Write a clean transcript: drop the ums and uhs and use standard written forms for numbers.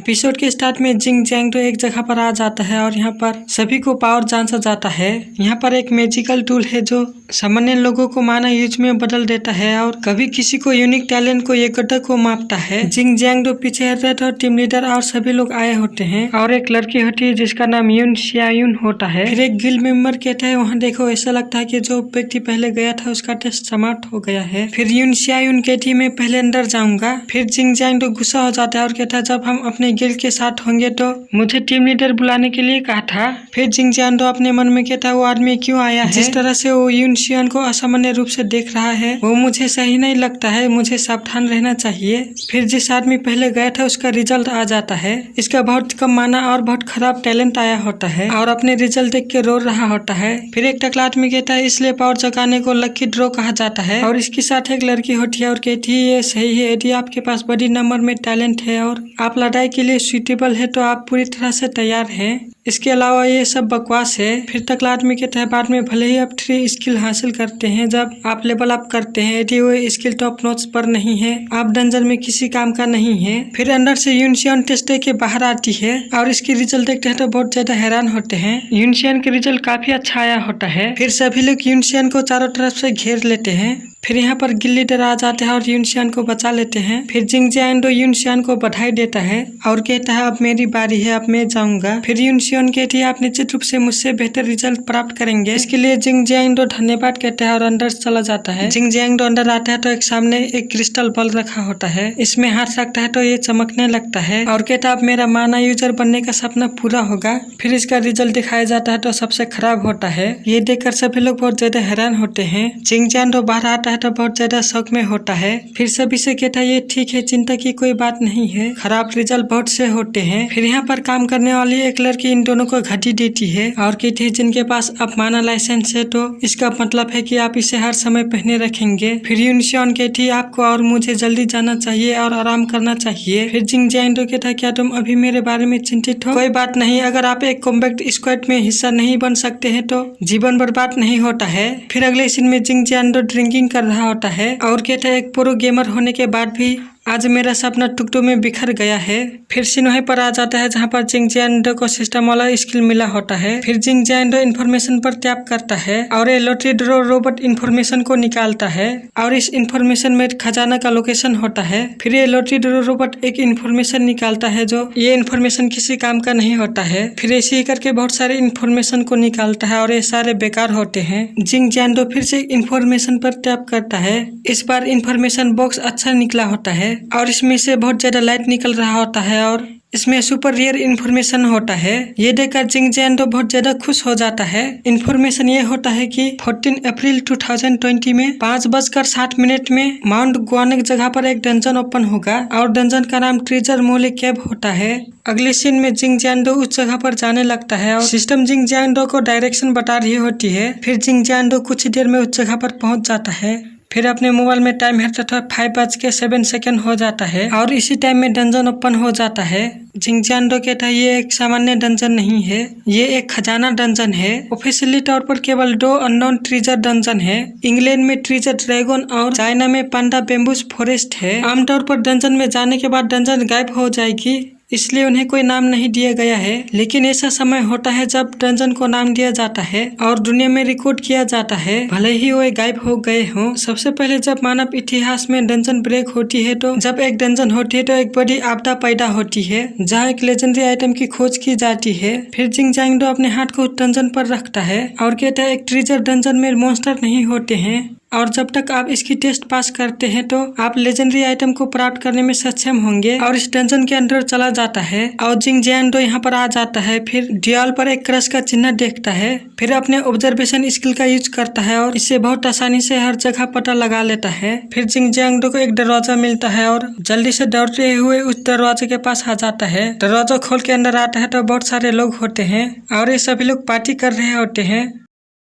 Episode के start में जिंग जैंगडो एक जगह पर आ जाता है और यहाँ पर सभी को पावर जांचा जाता है। यहाँ पर एक मैजिकल टूल है जो सामान्य लोगों को माना यूज में बदल देता है और कभी किसी को यूनिक टैलेंट को एकता को मापता है। जिंग जैंगडो पीछे हटता और टीम लीडर और सभी लोग आए होते हैं और एक लड़की होती है जिसका नाम यून शियायुन होता है। फिर एक गिल्ड मेंबर कहता है वहाँ देखो ऐसा लगता है कि जो व्यक्ति पहले गया था उसका टेस्ट समाप्त हो गया है। फिर यून शियायुन कहती मैं पहले अंदर जाऊंगा। फिर जिंग जैंगडो गुस्सा हो जाता है और कहता है जब हम अपने गिल्ड के साथ होंगे तो मुझे टीम लीडर बुलाने के लिए कहा था। फिर जिंग जैंगडो अपने मन में कहता है वो आदमी क्यों आया है, जिस तरह से वो यून शियान को असामान्य रूप से देख रहा है वो मुझे सही नहीं लगता है, मुझे सावधान रहना चाहिए। फिर जिस आदमी पहले गया था उसका रिजल्ट आ जाता है। इसका बहुत कम माना और बहुत खराब टैलेंट आया होता है और अपने रिजल्ट देख के रो रहा होता है। फिर एक टकला आदमी कहता है इसलिए पावर जगाने को लकी ड्रॉ कहा जाता है और इसके साथ एक लड़की होती है और कहती है ये सही है, यदि आपके पास बड़ी नंबर में टैलेंट है और आप लड़ाई के लिए सूटेबल है तो आप पूरी तरह से तैयार हैं। इसके अलावा ये सब बकवास है। फिर टकला आदमी कहता है बाद में भले ही आप 3 स्किल हासिल करते हैं जब आप लेवल अप करते हैं, यदि वो स्किल टॉप नॉच पर नहीं है आप डंजन में किसी काम का नहीं है। फिर अंदर से यूनशियन टेस्ट के बाहर आती है और इसकी रिजल्ट देखते हैं तो बहुत ज्यादा हैरान होते हैं। यूनशियन के रिजल्ट काफी अच्छा आया होता है। फिर सभी लोग यूनशियन को चारों तरफ से घेर लेते हैं। फिर यहाँ पर गिल्ड लीडर आ जाते हैं और यूनशियन को बचा लेते हैं। फिर जिंग जैंगडो यूनशियन को बधाई देता है और कहता है अब मेरी बारी है, अब मैं जाऊंगा। फिर यूनशियन कहती है आप निश्चित रूप से मुझसे बेहतर रिजल्ट प्राप्त करेंगे, इसके लिए जिंग जैंगडो धन्यवाद कहता है और अंदर चला जाता है। जिंग जैंगडो अंदर आता है तो एक सामने एक क्रिस्टल बॉल रखा होता है, इसमें हाथ रखता है तो ये चमकने लगता है और कहता है अब मेरा माना यूजर बनने का सपना पूरा होगा। फिर इसका रिजल्ट दिखाया जाता है तो सबसे खराब होता है। ये देखकर सभी लोग बहुत ज्यादा हैरान होते हैं। जिंग जैंगडो बाहर आता है तो बहुत ज्यादा शौक में होता है। फिर सभी से कहता है ये ठीक है, चिंता की कोई बात नहीं है, खराब रिजल्ट बहुत से होते हैं। फिर यहाँ पर काम करने वाली एक लड़की इन दोनों को घटी देती है और कहती है जिनके पास अपमाना लाइसेंस है तो इसका मतलब है कि आप इसे हर समय पहने रखेंगे। फिर यूनशियन कहती है आपको और मुझे जल्दी जाना चाहिए और आराम करना चाहिए। फिर जिंग जैंगडो कहता है क्या तुम अभी मेरे बारे में चिंतित हो? कोई बात नहीं, अगर आप एक कॉम्बैट स्क्वाड में हिस्सा नहीं बन सकते हैं तो जीवन बर्बाद नहीं होता है। फिर अगले सीन में जिंग जैंगडो ड्रिंकिंग कर रहा होता है और कहता है एक प्रो गेमर होने के बाद भी आज मेरा सपना टुकड़ों में बिखर गया है। फिर सीन वहीं पर आ जाता है जहाँ पर जिंग जैंगडो को सिस्टम वाला स्किल मिला होता है। फिर जिंग जैंगडो इन्फॉर्मेशन पर टैप करता है और ये लॉटरी ड्रॉ रोबोट इन्फॉर्मेशन को निकालता है और इस इन्फॉर्मेशन में खजाना का लोकेशन होता है। फिर ये लॉटरी ड्रॉ रोबोट एक इन्फॉर्मेशन निकालता है जो ये इन्फॉर्मेशन किसी काम का नहीं होता है। फिर ऐसे ही करके बहुत सारे इन्फॉर्मेशन को निकालता है और ये सारे बेकार होते हैं। जिंग जैंगडो फिर से इन्फॉर्मेशन पर टैप करता है, इस बार इन्फॉर्मेशन बॉक्स अच्छा निकला होता है और इसमें से बहुत ज्यादा लाइट निकल रहा होता है और इसमें सुपर रेयर इन्फॉर्मेशन होता है। ये देखकर जिंग जैंगडो बहुत ज्यादा खुश हो जाता है। इन्फॉर्मेशन ये होता है कि 14 अप्रैल 2020 में 5:07 में माउंट गुआनेक जगह पर एक डंजन ओपन होगा और डंजन का नाम ट्रेजर मोले केव होता है। अगले सीन में जिंग जैंगडो उस जगह पर जाने लगता है और सिस्टम जिंग जैंगडो को डायरेक्शन बता रही होती है। फिर जिंग जैंगडो कुछ देर में उस जगह पर पहुंच जाता है। फिर अपने मोबाइल में टाइम है तथा 5:07 हो जाता है और इसी टाइम में डंजन ओपन हो जाता है। जिंग जैंगडो कहता है ये एक सामान्य डंजन नहीं है, ये एक खजाना डंजन है। ऑफिशियली तौर पर केवल 2 अननोन ट्रेजर डंजन है। इंग्लैंड में ट्रेजर ड्रैगन और चाइना में पांडा बेम्बूस फॉरेस्ट है। आमतौर पर डंजन में जाने के बाद डंजन गायब हो जाएगी, इसलिए उन्हें कोई नाम नहीं दिया गया है। लेकिन ऐसा समय होता है जब डंजन को नाम दिया जाता है और दुनिया में रिकॉर्ड किया जाता है, भले ही वो गायब हो गए हों। सबसे पहले जब मानव इतिहास में डंजन ब्रेक होती है तो जब एक डंजन होती है तो एक बड़ी आपदा पैदा होती है जहाँ एक लेजेंडरी आइटम की खोज की जाती है। फिर जिंग जैंगडो अपने हाथ को डंजन पर रखता है और कहता है एक ट्रेजर डंजन में मॉन्स्टर नहीं होते हैं और जब तक आप इसकी टेस्ट पास करते हैं तो आप लेजेंडरी आइटम को प्राप्त करने में सक्षम होंगे और इस डंजन के अंदर चला जाता है और जिंग जैंगडो यहाँ पर आ जाता है। फिर दीवार पर एक क्रश का चिन्ह देखता है, फिर अपने ऑब्जर्वेशन स्किल का यूज करता है और इसे बहुत आसानी से हर जगह पता लगा लेता है। फिर जिंग जैंगडो को एक दरवाजा मिलता है और जल्दी से दौड़ते हुए उस दरवाजे के पास आ जाता है। दरवाजा खोल के अंदर आता है तो बहुत सारे लोग होते हैं और ये सभी लोग पार्टी कर रहे होते हैं।